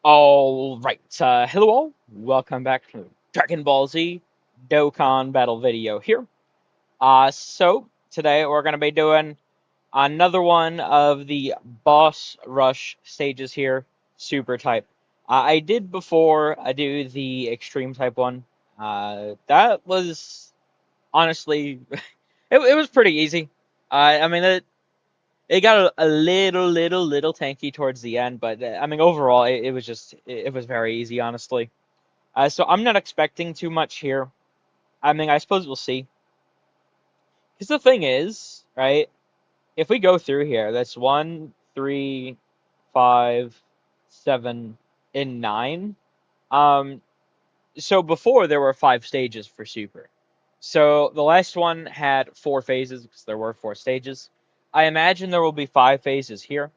All right, hello all. Welcome back to Dragon Ball Z Dokkan battle video here. So today we're gonna be doing another one of the boss rush stages here, super type. I did before I do the extreme type one. That was honestly, it was pretty easy. I mean it got a little tanky towards the end, but I mean overall it was just it was very easy, honestly. So I'm not expecting too much here. I mean, I suppose we'll see. Because the thing is, right? If we go through here, that's 1, 3, 5, 7, and 9. Um, so before there were 5 stages for Super. So the last one had 4 phases because there were 4 stages. I imagine there will be 5 phases here.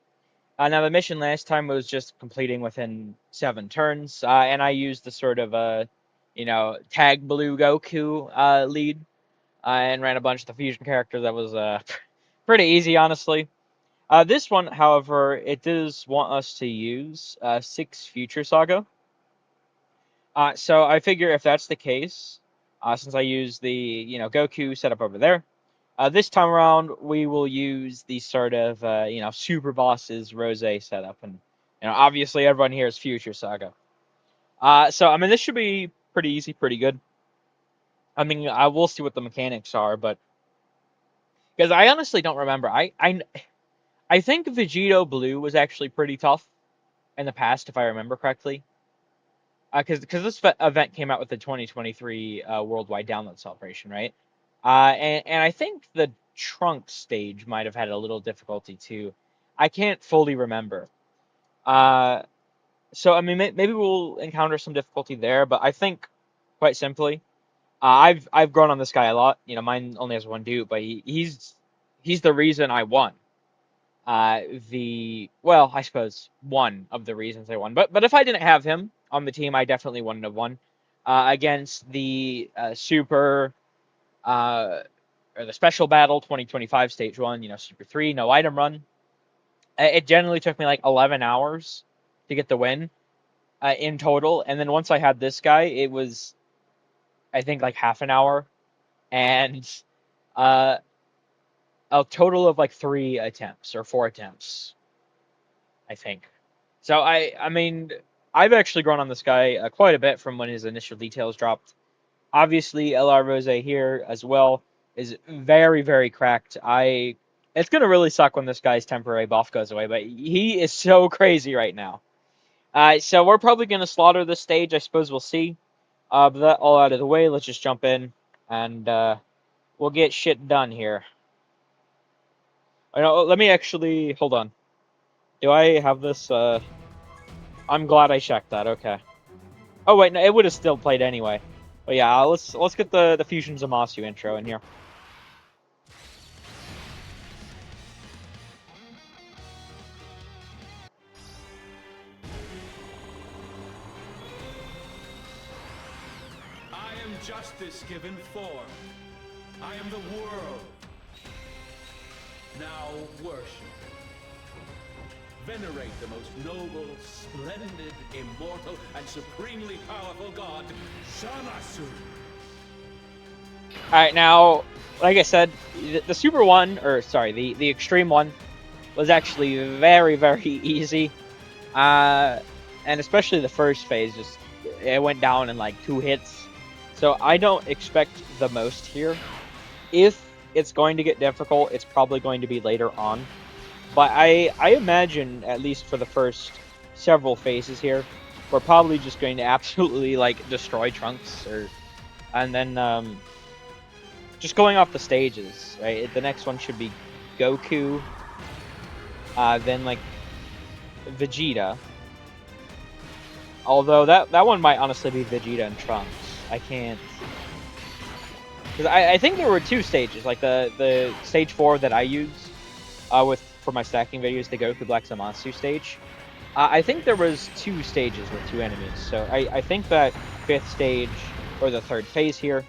Now the mission last time was just completing within 7 turns, and I used the sort of tag blue Goku lead, and ran a bunch of the fusion characters. That was pretty easy, honestly. This one, however, it does want us to use 6 Future Saga. So I figure if that's the case, since I use the Goku setup over there, this time around, we will use the sort of, super bosses Rose setup. And, obviously everyone here is Future Saga. So, I mean, this should be pretty easy, pretty good. I mean, I will see what the mechanics are, but because I honestly don't remember. I think Vegito Blue was actually pretty tough in the past, if I remember correctly. Because this event came out with the 2023 worldwide download celebration, right? And I think the Trunks stage might have had a little difficulty too. I can't fully remember. Uh, so I mean, maybe we'll encounter some difficulty there, but I think quite simply, I've grown on this guy a lot. Mine only has one dude, but he's the reason I won. Well, I suppose one of the reasons I won. But if I didn't have him on the team, I definitely wouldn't have won against the Super or the Special Battle 2025 Stage 1. Super 3, no item run. It generally took me like 11 hours to get the win in total, and then once I had this guy, it was I think like half an hour, and uh, a total of like 3 attempts or 4 attempts, I think. So I mean, I've actually grown on this guy quite a bit from when his initial details dropped. Obviously, LR Rose here as well is very cracked. It's gonna really suck when this guy's temporary buff goes away, but he is so crazy right now. So we're probably gonna slaughter this stage. I suppose we'll see. But that all out of the way, let's just jump in and we'll get shit done here. Let me actually hold on. Do I have this? I'm glad I checked that. Okay. Oh wait, no, it would have still played anyway. But yeah, let's get the Fusion Zamasu intro in here. I am justice given form. I am the world. Now worship. Venerate the most noble, splendid, immortal, and supremely powerful god, Zamasu. All right, now, like I said, the Super one, or sorry, the Extreme one, was actually very easy. And especially the first phase, just it went down in like 2 hits. So I don't expect the most here. If it's going to get difficult, it's probably going to be later on. But I imagine, at least for the first several phases here, we're probably just going to absolutely like destroy Trunks, and then just going off the stages, right? The next one should be Goku, then like Vegeta. Although that one might honestly be Vegeta and Trunks. I can't, because I think there were 2 stages, like the stage 4 that I use for my stacking videos, the Goku Black Zamasu stage. I think there was 2 stages with 2 enemies, so I think that 5th stage or the 3rd phase here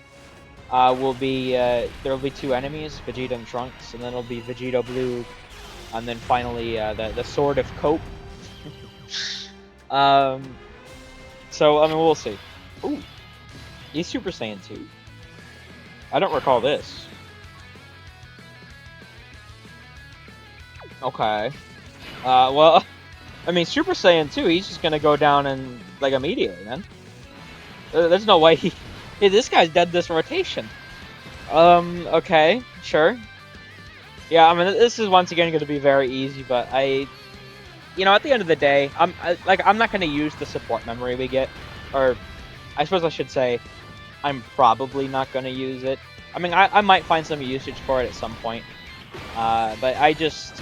will be there will be 2 enemies, Vegeta and Trunks, and then it'll be Vegito Blue, and then finally the Sword of Cope. Um, so I mean, we'll see. Ooh, he's Super Saiyan 2. I don't recall this. Okay. Well, I mean, Super Saiyan 2, he's just gonna go down and like immediately, man. There's no way he. Hey, this guy's dead this rotation. Okay, sure. Yeah, I mean, this is once again going to be very easy, but at the end of the day, I'm not going to use the support memory we get, or I suppose I should say, I'm probably not going to use it. I mean, I might find some usage for it at some point, but I just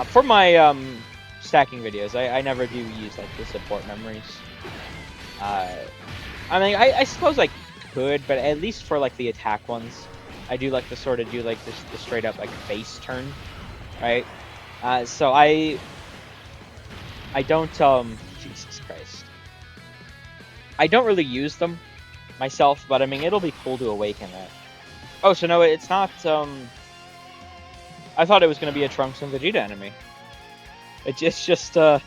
for my stacking videos, I never do use like the support memories. I mean, I suppose I could, but at least for like the attack ones, I do like to sort of do like this the straight up like base turn, right? So I don't Jesus Christ. I don't really use them myself, but I mean it'll be cool to awaken that. Oh, so no, it's not I thought it was gonna be a Trunks and Vegeta enemy. It's just the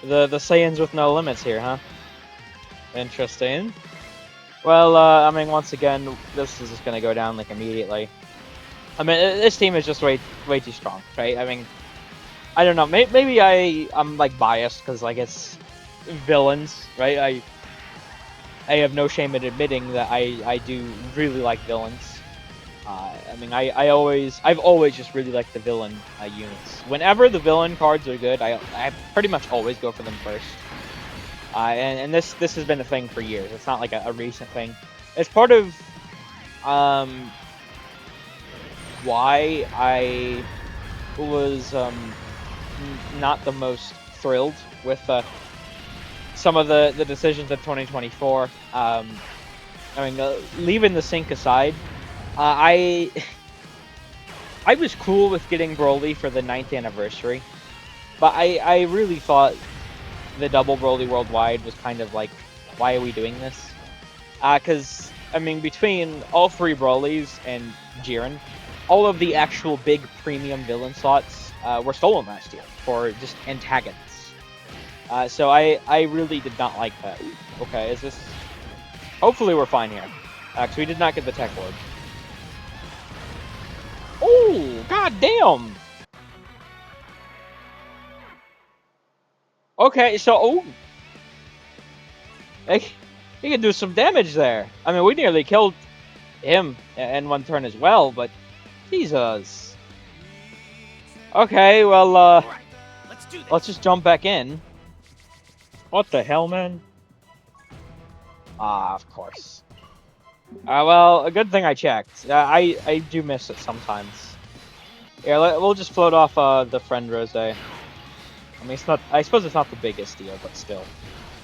Saiyans with no limits here, huh? Interesting. Well, I mean, once again, this is just gonna go down like immediately. I mean, this team is just way too strong, right? I mean, I don't know. Maybe I'm like biased because like it's villains, right? I have no shame in admitting that I do really like villains. I mean, I've always just really liked the villain units. Whenever the villain cards are good, I pretty much always go for them first. And this has been a thing for years. It's not like a recent thing. It's part of why I was not the most thrilled with some of the decisions of 2024. I mean, leaving the sync aside, I was cool with getting Broly for the 9th anniversary, but I really thought the double Broly worldwide was kind of like, why are we doing this? Because I mean, between all 3 Brolys and Jiren, all of the actual big premium villain slots were stolen last year for just antagonists. So I really did not like that. Okay, is this? Hopefully we're fine here, because we did not get the Tech Lord. Oh, god damn! Okay, so he can do some damage there. I mean, we nearly killed him in one turn as well, but Jesus. Okay, well, let's just jump back in. What the hell, man? Ah, of course. Well, a good thing I checked. I do miss it sometimes. Yeah, we'll just float off the friend Rose. I mean, it's not. I suppose it's not the biggest deal, but still.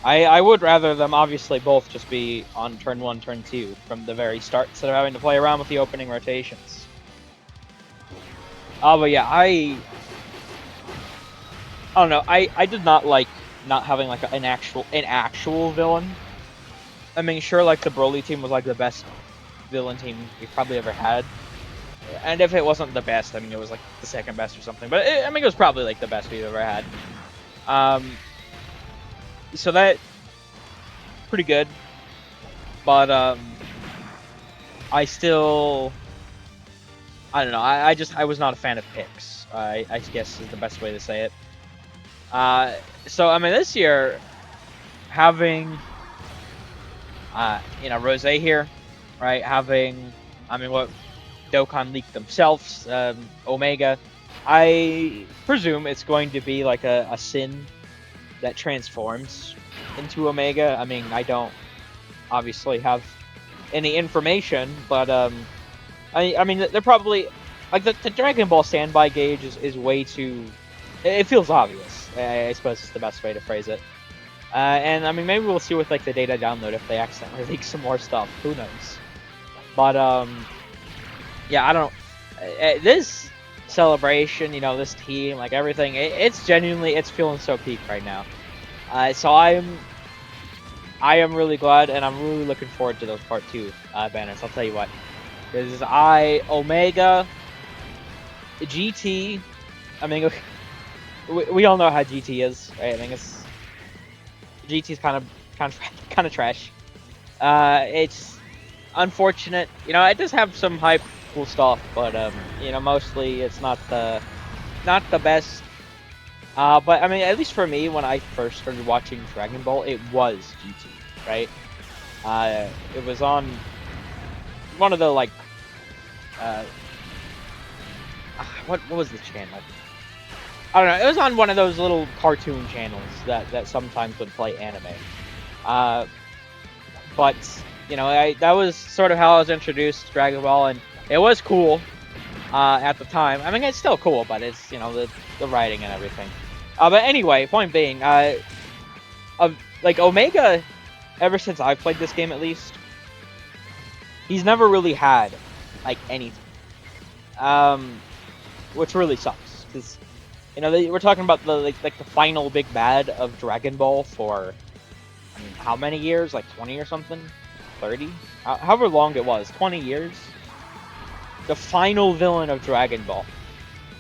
I would rather them obviously both just be on turn 1, turn 2 from the very start instead of having to play around with the opening rotations. But yeah, I don't know. I did not like not having like an actual villain. I mean, sure, like the Broly team was like the best villain team we've probably ever had, and if it wasn't the best, I mean, it was like the second best or something. But I mean, it was probably like the best we've ever had. So that pretty good, but I still, I don't know. I was not a fan of picks. I guess is the best way to say it. So I mean, this year having Rose here, right? Having, I mean, what Dokkan leaked themselves, Omega. I presume it's going to be like a Sin that transforms into Omega. I mean, I don't obviously have any information, but I mean, they're probably like the Dragon Ball standby gauge is way too. It feels obvious. I suppose it's the best way to phrase it. And I mean, maybe we'll see with like the data download if they accidentally leak some more stuff. Who knows? But yeah, I don't. This celebration, this team, like everything, it's genuinely, it's feeling so peak right now. So I am really glad, and I'm really looking forward to those part 2 banners. I'll tell you what, because Omega, GT. I mean, we all know how GT is, right? I mean, GT's kind of trash. It's unfortunate. You know, it does have some hype, cool stuff, but you know, mostly it's not the best. But I mean, at least for me, when I first started watching Dragon Ball, it was GT, right? It was on one of the like, uh, what was the channel? I don't know. It was on one of those little cartoon channels that sometimes would play anime. Uh, but you know, that was sort of how I was introduced to Dragon Ball, and it was cool at the time. I mean, it's still cool, but it's, you know, the writing and everything. But anyway, point being, like Omega, ever since I've played this game at least, he's never really had like anything, which really sucks because, you know, we're talking about the like the final big bad of Dragon Ball for, I mean, how many years? Like 20 or something, 30, however long it was, 20 years. The final villain of Dragon Ball,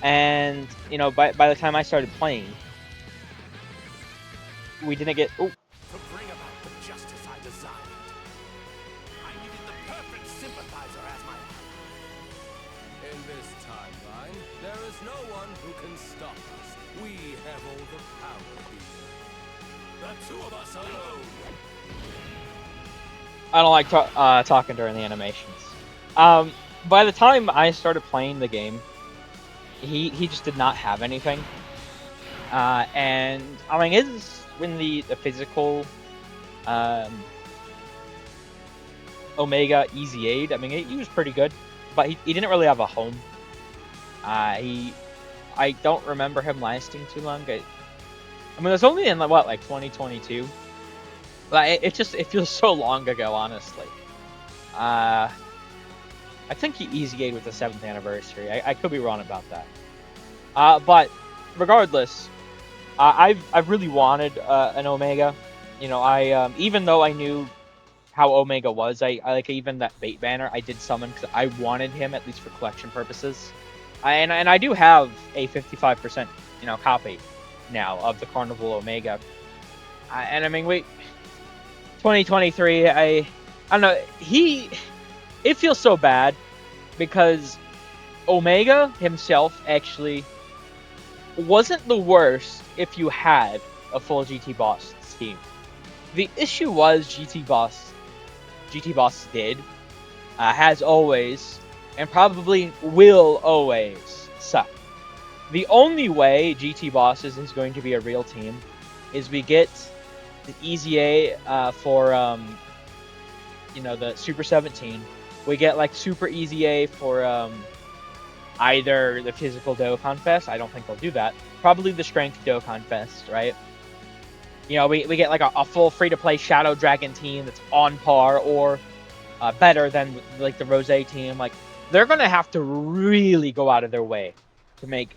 and you know, by the time I started playing, we didn't get. Oh, To bring about the justice I desired, I needed the perfect sympathizer as my ally. In this timeline, there is no one who can stop us. We have all the power here. The two of us alone. I don't like talking during the animations. By the time I started playing the game, he just did not have anything. And I mean, his when the physical Omega Easy Aid, I mean, he was pretty good, but he didn't really have a home. I don't remember him lasting too long. I mean, it was only in what, like 2022. Like it feels so long ago, honestly. I think he Easy Aid with the 7th anniversary. I could be wrong about that. But regardless, I've really wanted an Omega. You know, I even though I knew how Omega was, I like even that bait banner I did summon because I wanted him at least for collection purposes. And I do have a 55%, you know, copy now of the Carnival Omega. And I mean, 2023. I don't know. It feels so bad because Omega himself actually wasn't the worst if you had a full GT Boss team. The issue was GT Boss did, has always, and probably will always suck. The only way GT Bosses is going to be a real team is we get the Easy A for you know, the Super 17. We get like Super Easy A for either the physical Dokkan Fest. I don't think they'll do that. Probably the Strength Dokkan Fest, right? You know, we get like a full free-to-play Shadow Dragon team that's on par or better than like the Rose team. Like, they're gonna have to really go out of their way to make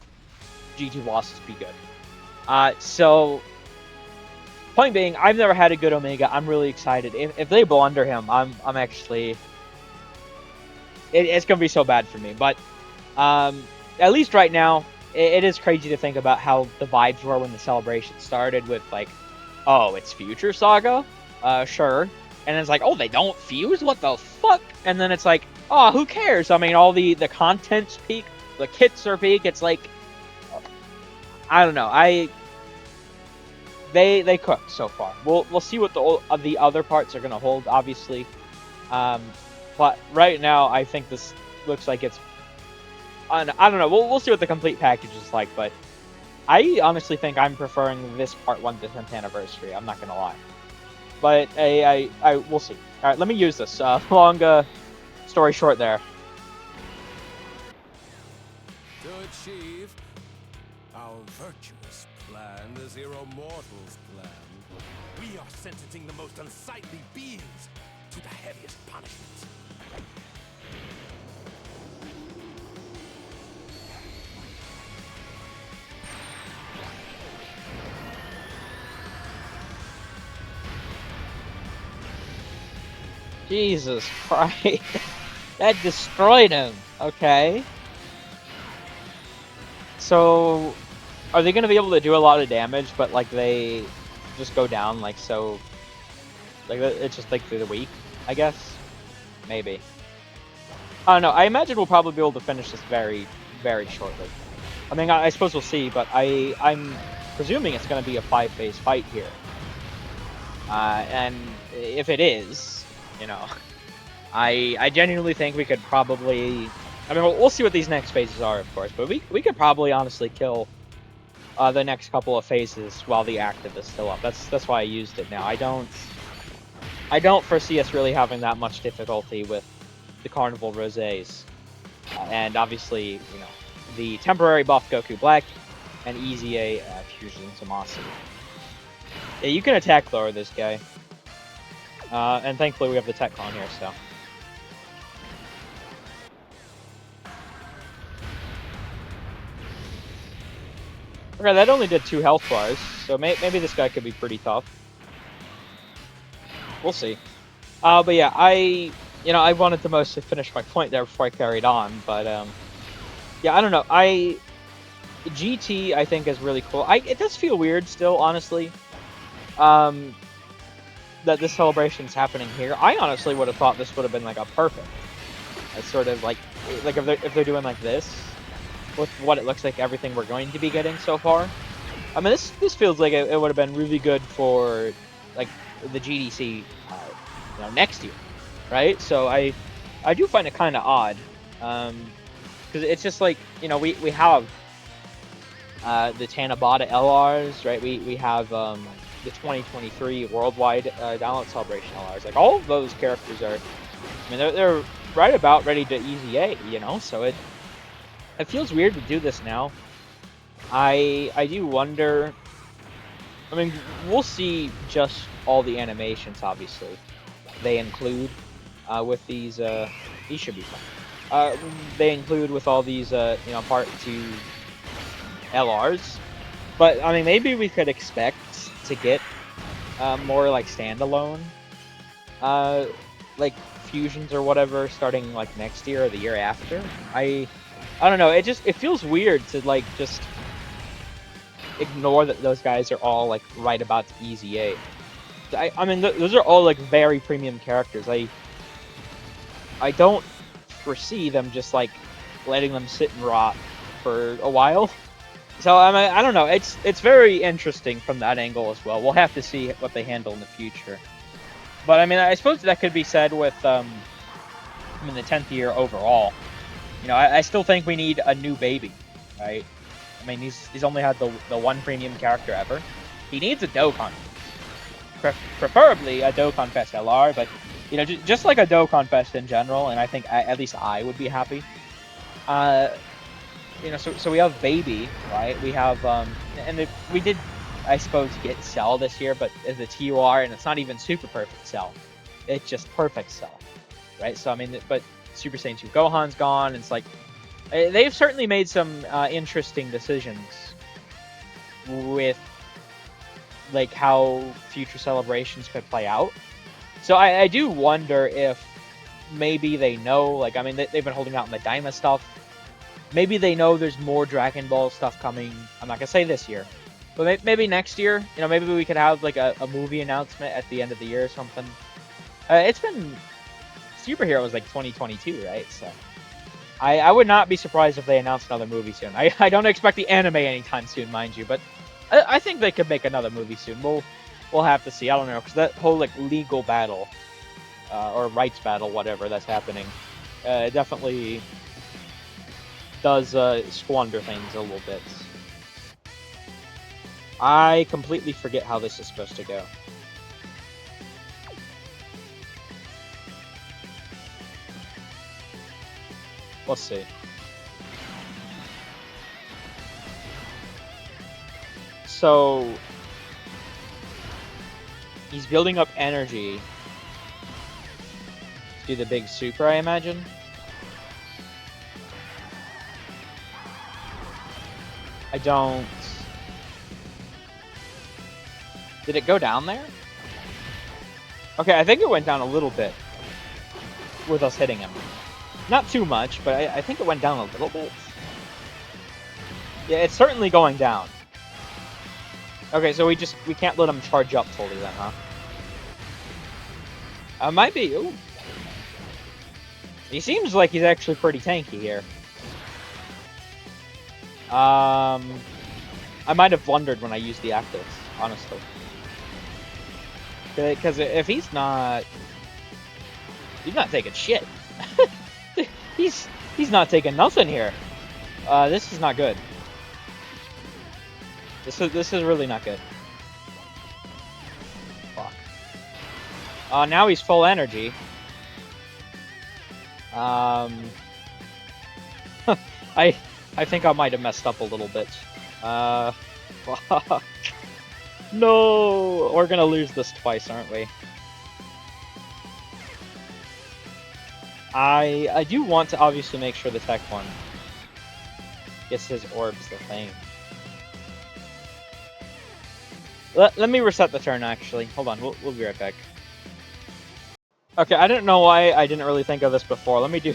GT Bosses be good. So point being, I've never had a good Omega. I'm really excited. If they blunder him, I'm actually. It's gonna be so bad for me. But at least right now, it is crazy to think about how the vibes were when the celebration started with like, oh, it's Future Saga, sure, and it's like, oh, they don't fuse, what the fuck? And then it's like, oh, who cares? I mean, all the content's peak, the kits are peak. It's like, I don't know. They cooked so far. We'll see what the other parts are gonna hold, obviously. But right now, I think this looks like it's. I don't know. We'll see what the complete package is like, but I honestly think I'm preferring this part 1 to 10th anniversary. I'm not gonna lie, but I we'll see. All right, let me use this. Long story short, there. To achieve our virtuous plan, the Zero Mortals plan, we are sentencing the most unsightly beings to the heaviest punishments. Jesus Christ, that destroyed him. Okay. So, are they going to be able to do a lot of damage, but like they just go down like so, like it's just like through the week, I guess. Maybe. I don't know. I imagine we'll probably be able to finish this very, very shortly. I mean, I suppose we'll see, but I'm presuming it's going to be a 5-phase fight here. And if it is, you know, I genuinely think we could probably. I mean, we'll see what these next phases are, of course, but we could probably honestly kill the next couple of phases while the active is still up. That's why I used it now. I don't foresee us really having that much difficulty with the Carnival Rosés. And obviously, you know, the temporary buff Goku Black and easy A Fusion Zamasu. Yeah, you can attack lower this guy. And thankfully we have the Tekron here, so. Okay, that only did 2 health bars, so maybe this guy could be pretty tough. We'll see. But yeah, I wanted to mostly finish my point there before I carried on, but yeah, I don't know. GT I think is really cool. It does feel weird still, honestly. That this celebration is happening here. I honestly would have thought this would have been like a perfect. It's sort of like if they're doing like this with what it looks like everything we're going to be getting so far. I mean, this feels like it would have been really good for like the GDC, next year, right? So I do find it kind of odd, because it's just like we have the Tanabata LRs, right? We have the 2023 worldwide download celebration LRs. Like all of those characters are, I mean, they're right about ready to easy A, So it feels weird to do this now. I do wonder. I mean, we'll see just all the animations. Obviously, they include with these. These should be fun. They include with all these Part 2 LRs. But I mean, maybe we could expect to get more like standalone, like fusions or whatever, starting like next year or the year after. I don't know. It feels weird to like just ignore that those guys are all like right about to easy A. I mean, those are all like very premium characters. I don't foresee them just like letting them sit and rot for a while. So I mean, I don't know. It's very interesting from that angle as well. We'll have to see what they handle in the future. But I mean, I suppose that could be said with the 10th year overall. I still think we need a new baby, right? I mean, he's only had the one premium character ever. He needs a Dokkan, preferably a Dokkan Fest LR, but just like a Dokkan Fest in general, and I think at least I would be happy. So we have Baby, right? We have we did, I suppose, get Cell this year, but as a TUR, and it's not even super perfect Cell. It's just perfect Cell, right? So I mean, but Super Saiyan 2 Gohan's gone. It's like they've certainly made some interesting decisions with like how future celebrations could play out. So I do wonder if maybe they know, like, I mean, they've been holding out on the Daima stuff. Maybe they know there's more Dragon Ball stuff coming. I'm not gonna say this year, but maybe next year. Maybe we could have like a movie announcement at the end of the year or something. It's been Superhero was like 2022, right? So I would not be surprised if they announced another movie soon. I don't expect the anime anytime soon, mind you, but I think they could make another movie soon. We'll have to see. I don't know, because that whole like legal battle or rights battle, whatever that's happening, definitely does squander things a little bit. I completely forget how this is supposed to go. Let's see. So he's building up energy to do the big super, I imagine. I don't... Did it go down there? Okay, I think it went down a little bit with us hitting him. Not too much, but I think it went down a little bit. Yeah, it's certainly going down. Okay, so we can't let him charge up fully then, huh? Might be. Ooh. He seems like he's actually pretty tanky here. I might have blundered when I used the actives, honestly. Because if he's not taking shit. he's not taking nothing here. This is not good. This is really not good. Fuck. Now he's full energy. I think I might have messed up a little bit. Fuck. No, we're gonna lose this twice, aren't we? I do want to obviously make sure the tech one gets his orbs the thing. Let me reset the turn, actually. Hold on, we'll be right back. Okay, I don't know why I didn't really think of this before. Let me do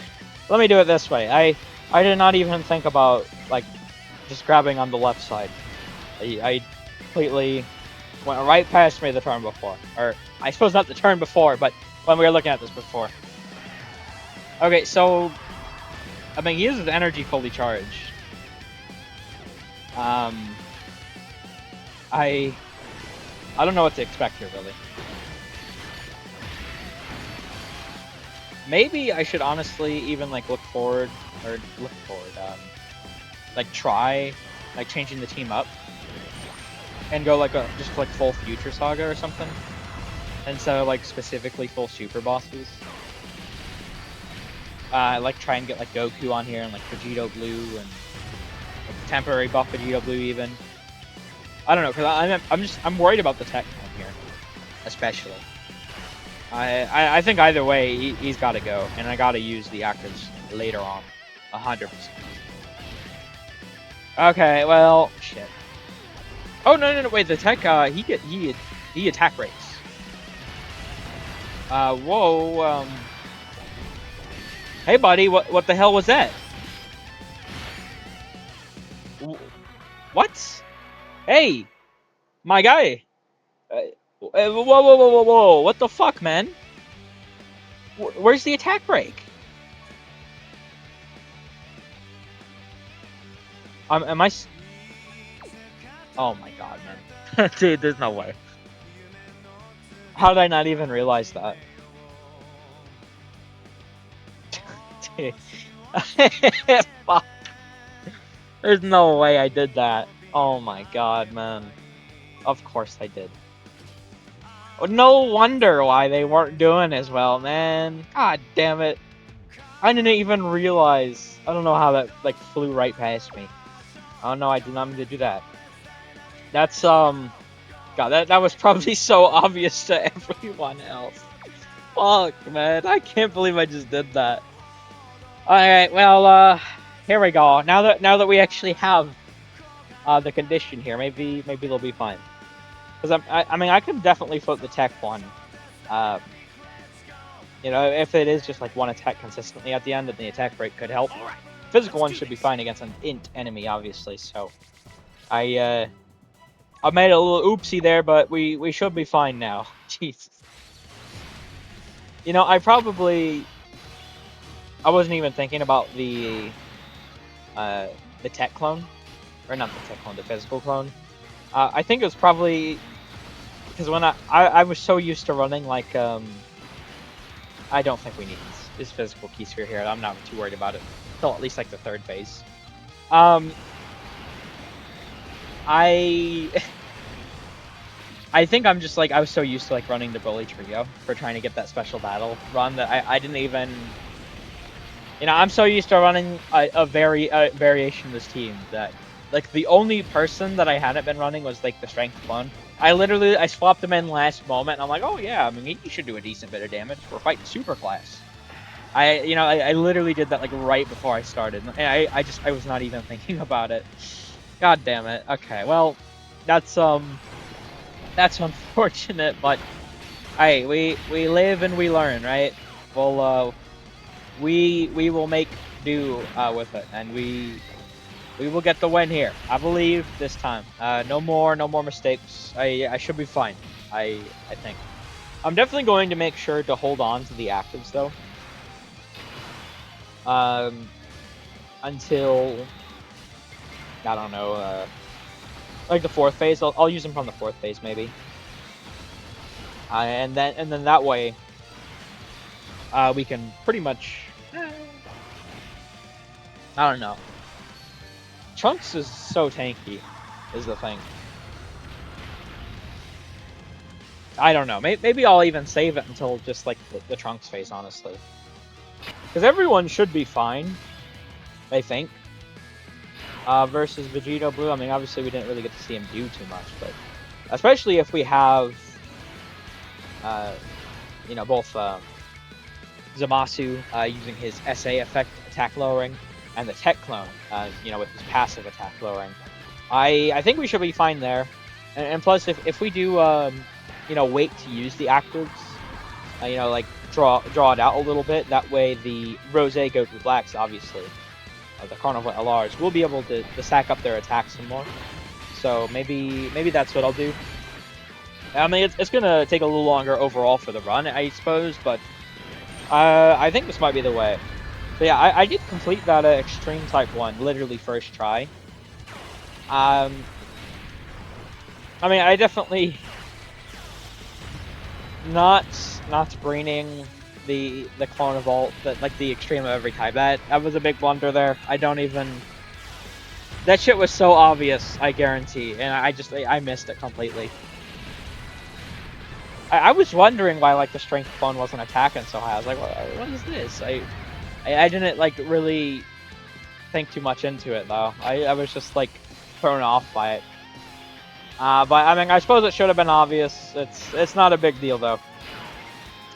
it this way. I did not even think about, like, just grabbing on the left side. I completely went right past me the turn before. Or, I suppose not the turn before, but when we were looking at this before. Okay, so, I mean, he uses energy fully charged. I don't know what to expect here, really. Maybe I should honestly even, like, like, try, like, changing the team up. And go, like, just, like, full Future Saga or something. Instead of, like, specifically full Super Bosses. Like, try and get, like, Goku on here and, like, Vegito Blue and, like, temporary buff Vegito Blue even. I don't know, because I'm worried about the tech one here. Especially. I think either way, he's got to go, and I got to use the actors later on, 100%. Okay, well, shit. Oh no, wait, the tech he attack rates. Whoa, hey buddy, what the hell was that? What? Hey, my guy. Whoa, what the fuck, man? Where's the attack break? Am I? Oh my god, man. Dude, there's no way. How did I not even realize that? Dude. Fuck. There's no way I did that. Oh my god, man. Of course I did. No wonder why they weren't doing as well, man. God damn it. I didn't even realize. I don't know how that, like, flew right past me. Oh no, I did not mean to do that. That's, God, that was probably so obvious to everyone else. Fuck, man. I can't believe I just did that. Alright, well, here we go. Now that we actually have, the condition here, maybe they'll be fine. Because I mean, I could definitely float the tech one. You know, if it is just like one attack consistently at the end, then the attack break could help. Physical one should be fine against an int enemy, obviously. So, I made a little oopsie there, but we should be fine now. Jesus. You know, I wasn't even thinking about the tech clone, or not the tech clone, the physical clone. I think it was probably because when I was so used to running like I don't think we need this physical key sphere here. I'm not too worried about it until at least like the third phase. I think I'm just like I was so used to like running the bully trio for trying to get that special battle run that I didn't even. You know, I'm so used to running a variation of this team that, like, the only person that I hadn't been running was, like, the strength clone. I swapped him in last moment, and I'm like, oh yeah, I mean, he should do a decent bit of damage. We're fighting super class. I literally did that, like, right before I started, and I was not even thinking about it. God damn it. Okay, well, that's unfortunate, but, hey, we live and we learn, right? Well, we will make do with it, and We will get the win here. I believe this time. No more mistakes. I should be fine. I think. I'm definitely going to make sure to hold on to the actives though. Until I don't know, like the 4th phase. I'll use them from the 4th phase maybe. And then that way, we can pretty much. I don't know. Trunks is so tanky, is the thing. I don't know. Maybe I'll even save it until just like the Trunks phase, honestly. Because everyone should be fine, I think. Versus Vegito Blue. I mean, obviously we didn't really get to see him do too much, but especially if we have, you know, both Zamasu using his SA effect attack lowering, and the Tech Clone, you know, with his passive attack lowering. I think we should be fine there. And plus, if we do, you know, wait to use the actives, you know, like draw it out a little bit. That way, the Rose Goku Blacks, obviously, the Carnival LRs, will be able to stack up their attacks some more. So maybe that's what I'll do. I mean, it's gonna take a little longer overall for the run, I suppose, but I think this might be the way. So yeah, I did complete that Extreme Type 1, literally first try. I mean, I definitely not braining the Carnival, like the Extreme of every type. That was a big blunder there. I don't even. That shit was so obvious, I guarantee, and I missed it completely. I was wondering why like the Strength Clone wasn't attacking so high. I was like, what is this? I didn't like really think too much into it though. I was just like thrown off by it. But I mean, I suppose it should have been obvious. It's not a big deal though.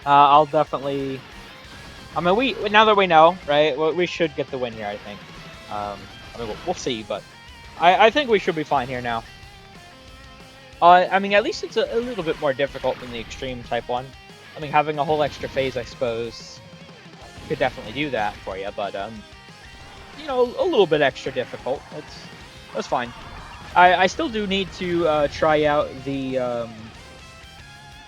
I'll definitely. I mean, we now that we know, right? We should get the win here. I think. I mean, we'll see, but I think we should be fine here now. I mean, at least it's a little bit more difficult than the Extreme Type 1. I mean, having a whole extra phase, I suppose, could definitely do that for you, but you know, a little bit extra difficult. That's fine. I still do need to try out the.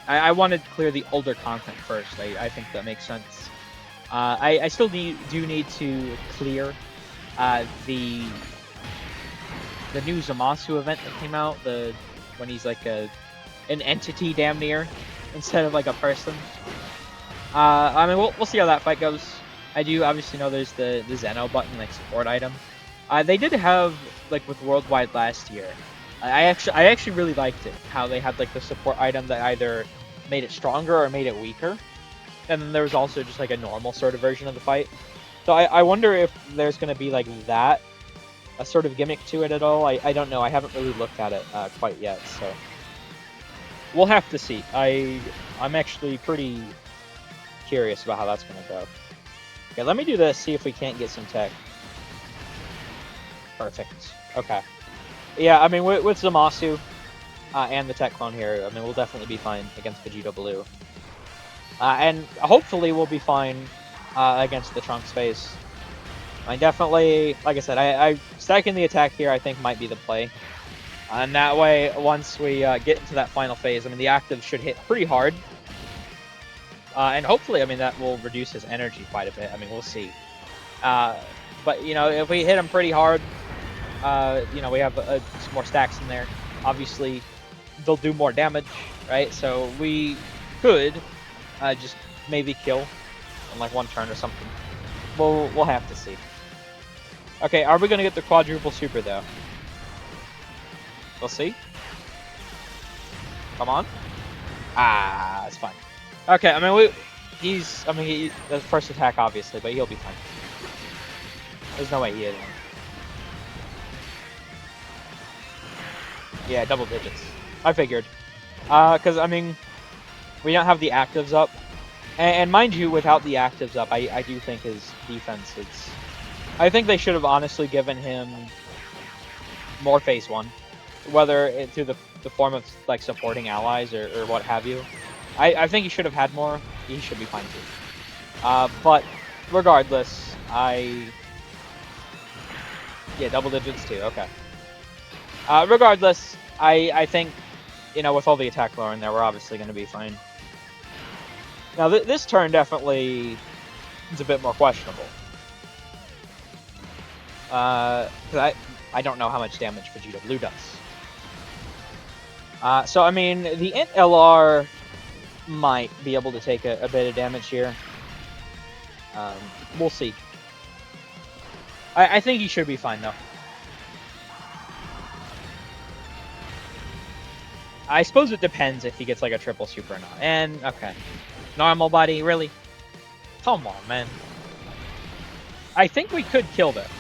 I wanted to clear the older content first. I think that makes sense. I still do need to clear the new Zamasu event that came out. When he's like an entity damn near instead of like a person. I mean, we'll see how that fight goes. I do obviously know there's the Zeno button, like support item. They did have like with Worldwide last year. I actually really liked it. How they had like the support item that either made it stronger or made it weaker, and then there was also just like a normal sort of version of the fight. So I wonder if there's gonna be like that, a sort of gimmick to it at all. I don't know. I haven't really looked at it quite yet, so we'll have to see. I'm actually pretty curious about how that's gonna go. Okay, let me do this. See if we can't get some tech. Perfect. Okay. Yeah, I mean, with Zamasu and the Tech Clone here, I mean, we'll definitely be fine against Vegito Blue. And hopefully we'll be fine against the Trunks phase. I mean, definitely, like I said, I stacking the attack here I think might be the play. And that way, once we get into that final phase, I mean, the active should hit pretty hard. And hopefully, I mean, that will reduce his energy quite a bit. I mean, we'll see. But, you know, if we hit him pretty hard, you know, we have some more stacks in there. Obviously, they'll do more damage, right? So we could just maybe kill in like one turn or something. We'll have to see. Okay, are we gonna get the quadruple super though? We'll see. Come on. Ah, it's fine. Okay, I mean he's the first attack obviously, but he'll be fine. There's no way he hit him. Yeah, double digits. I figured. Because, I mean, we don't have the actives up. And mind you, without the actives up, I do think his defense is... I think they should have honestly given him more phase 1. Whether through the form of, like, supporting allies or what have you. I think he should have had more. He should be fine too. But, regardless, Yeah, double digits too. Okay. Regardless, I think, you know, with all the attack lower in there, we're obviously going to be fine. Now, this turn definitely is a bit more questionable. 'Cause I don't know how much damage Vegeta Blue does. So, I mean, the Int LR might be able to take a bit of damage here. We'll see. I think he should be fine, though. I suppose it depends if he gets, like, a triple super or not. And, okay. Normal body, really? Come on, man. I think we could kill them.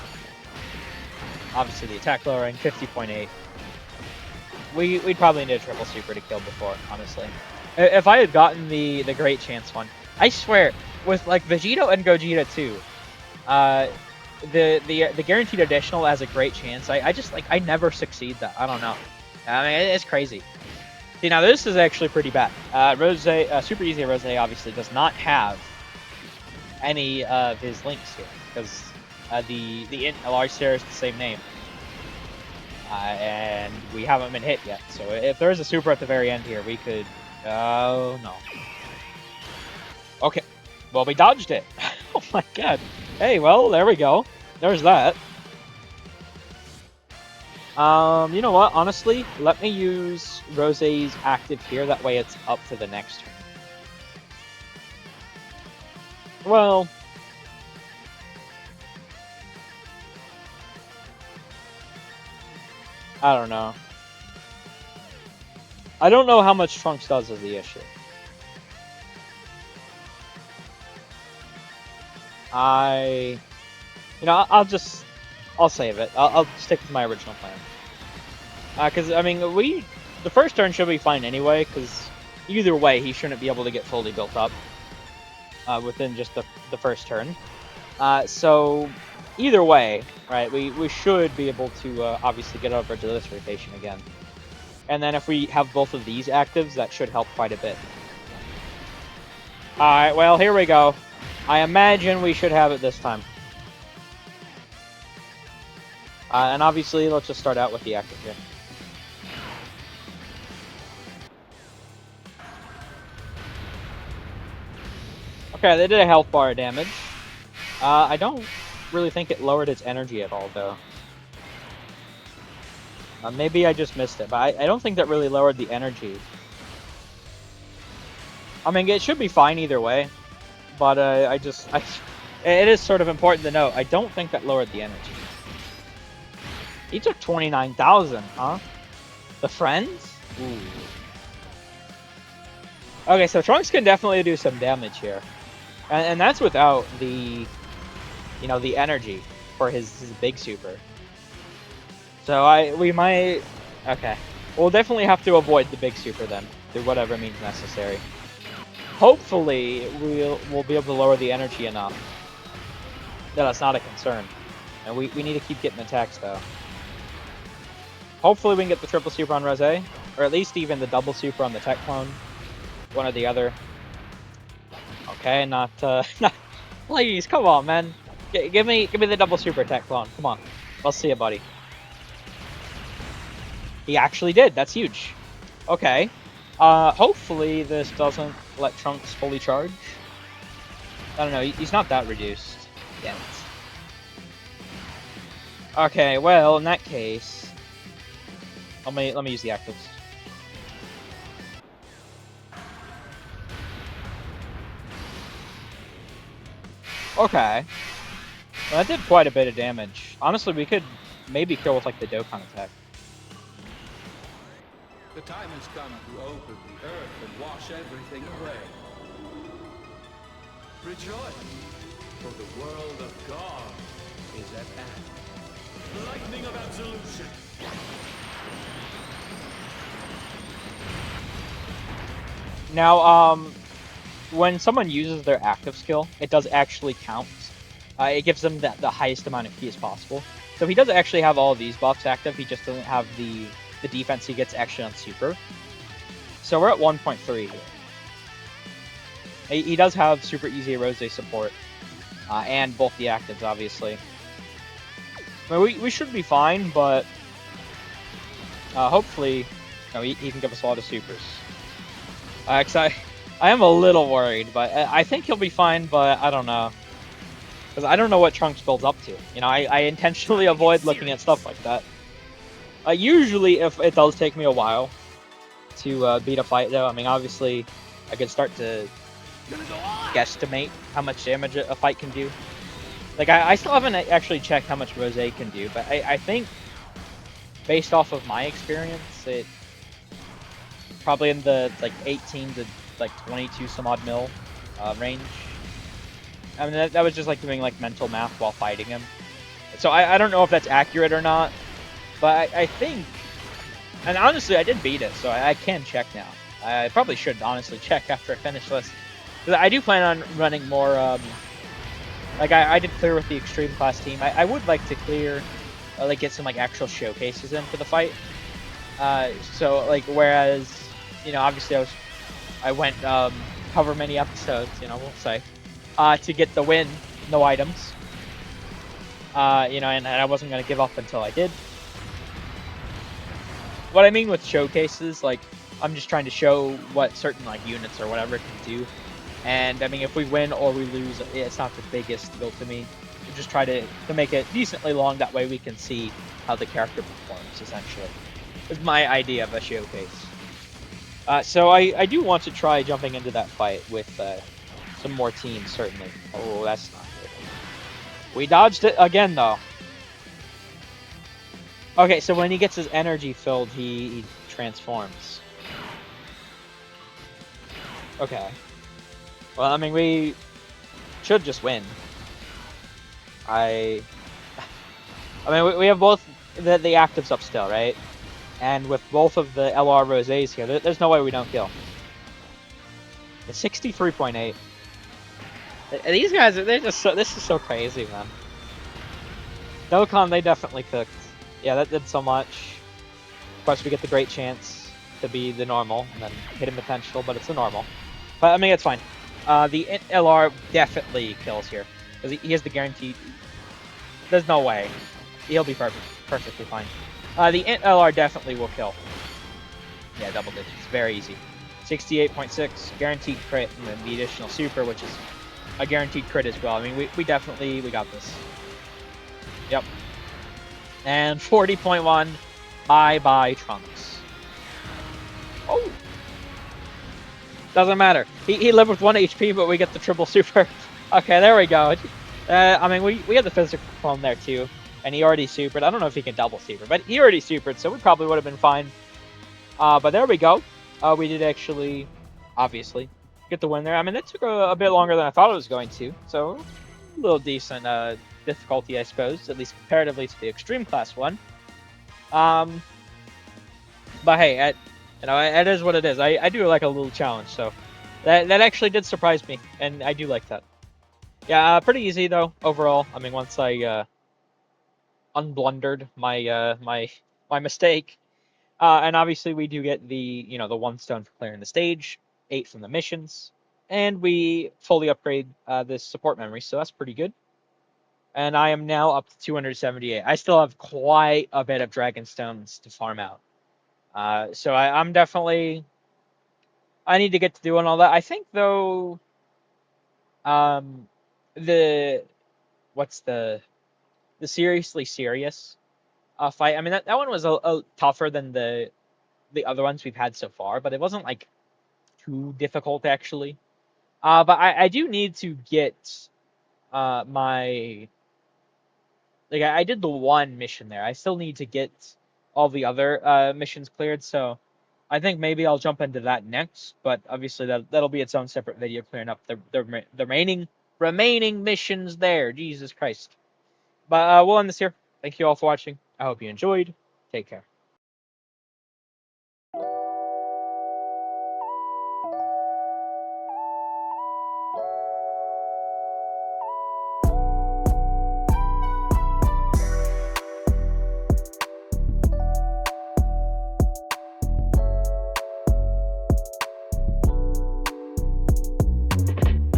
Obviously, the attack lowering, 50.8. We'd probably need a triple super to kill before, honestly. If I had gotten the Great Chance one, I swear, with, like, Vegito and Gogeta too, the guaranteed additional as a Great Chance, I just, like, I never succeed that. I don't know. I mean, it's crazy. See, now this is actually pretty bad. Super Easy Rose obviously does not have any of his links here, because the Int LR shares the same name. And we haven't been hit yet, so if there is a super at the very end here, we could... Oh, no. Okay. Well, we dodged it. Oh my god. Hey, well, there we go. There's that. You know what? Honestly, let me use Rose's active here. That way it's up to the next turn. Well... I don't know. I don't know how much Trunks does is the issue. You know, I'll save it. I'll stick with my original plan. Because, I mean, the first turn should be fine anyway, because either way, he shouldn't be able to get fully built up within just the first turn. So, either way, right, we should be able to obviously get over to this rotation again. And then if we have both of these actives, that should help quite a bit. Alright, well, here we go. I imagine we should have it this time. And obviously, let's just start out with the active here. Okay, they did a health bar damage. I don't really think it lowered its energy at all, though. Maybe I just missed it, but I don't think that really lowered the energy. I mean, it should be fine either way, but it is sort of important to note, I don't think that lowered the energy. He took 29,000, huh? The friends? Ooh. Okay, so Trunks can definitely do some damage here. And that's without the, you know, the energy for his big super. So we might... Okay. We'll definitely have to avoid the big super then, through whatever means necessary. Hopefully, we'll be able to lower the energy enough that that's not a concern. And we need to keep getting attacks, though. Hopefully we can get the triple super on Rose, or at least even the double super on the tech clone. One or the other. Okay, not please, come on, man. Give me the double super tech clone. Come on. Let's see it, buddy. He actually did. That's huge. Okay. Hopefully this doesn't let Trunks fully charge. I don't know. He's not that reduced. Damn it. Okay, well, in that case, let me use the actives. Okay. Well, that did quite a bit of damage. Honestly, we could maybe kill with like the Dokkan attack. The time has come to open the earth and wash everything away. Rejoice, for the world of God is at hand. The lightning of absolution. Now, when someone uses their active skill, it does actually count. It gives them the highest amount of ki as possible. So he does actually have all of these buffs active, he just doesn't have the defense he gets actually on super. So we're at 1.3 here. He does have Super Easy Rose support, and both the actives, obviously. I mean, we should be fine, but hopefully, he can give us a lot of supers. 'Cause I am a little worried, but I think he'll be fine. But I don't know, because I don't know what Trunks builds up to. I intentionally avoid looking at stuff like that. Usually, if it does take me a while to beat a fight, though, I mean, obviously, I could start to guesstimate how much damage a fight can do. Like, I still haven't actually checked how much Rosé can do, but I think, based off of my experience, it probably in the, like, 18 to, like, 22 some odd mil range. I mean, that was just, like, doing, like, mental math while fighting him. So I don't know if that's accurate or not, but I think, and honestly, I did beat it, so I can check now. I probably should honestly check after I finish this. Because I do plan on running more, like I did clear with the extreme class team. I would like to clear, like get some like actual showcases in for the fight. So like whereas, obviously I went cover many episodes, we'll say, to get the win, no items. And I wasn't gonna give up until I did. What I mean with showcases, like I'm just trying to show what certain like units or whatever can do. And I mean, if we win or we lose, it's not the biggest deal to me. We just try to make it decently long. That way we can see how the character performs. Essentially, is my idea of a showcase. So I do want to try jumping into that fight with some more teams. Certainly. Oh, that's not good. We dodged it again, though. Okay, so when he gets his energy filled, he transforms. Okay. Well, I mean, we should just win. I mean, we have both the actives up still, right? And with both of the LR Rosés here, there's no way we don't kill. It's 63.8. These guys, they're just so, this is so crazy, man. Dokkan, they definitely cooked. Yeah, that did so much. Of course, we get the great chance to be the normal, and then hidden potential, but it's the normal. But, I mean, it's fine. The LR definitely kills here. Because he has the guaranteed... There's no way. He'll be perfectly fine. The Int LR definitely will kill. Yeah, double digits. Very easy. 68.6, guaranteed crit, and then the additional super, which is a guaranteed crit as well. I mean, we definitely, we got this. Yep. And 40.1, bye-bye Trunks. Oh! Doesn't matter. He lived with 1 HP, but we get the triple super. Okay, there we go. I mean, we had the physical clone there, too. And he already supered. I don't know if he can double super, but he already supered, so we probably would have been fine. But there we go. We did actually, obviously, get the win there. I mean, that took a bit longer than I thought it was going to. So, a little decent difficulty, I suppose, at least comparatively to the extreme class one. But hey, it is what it is. I do like a little challenge, so that actually did surprise me, and I do like that. Yeah, pretty easy though overall. I mean, once I unblundered my mistake. And obviously we do get the 1 stone for clearing the stage, 8 from the missions, and we fully upgrade this support memory, so that's pretty good. And I am now up to 278. I still have quite a bit of dragon stones to farm out. So I'm definitely, I need to get to doing all that. I think though, the what's the seriously serious fight. I mean that one was a tougher than the other ones we've had so far, but it wasn't like too difficult actually. But I do need to get my like I did the one mission there. I still need to get all the other missions cleared, so I think maybe I'll jump into that next. But obviously that'll be its own separate video clearing up the remaining missions there. Jesus Christ. But we'll end this here. Thank you all for watching. I hope you enjoyed. Take care.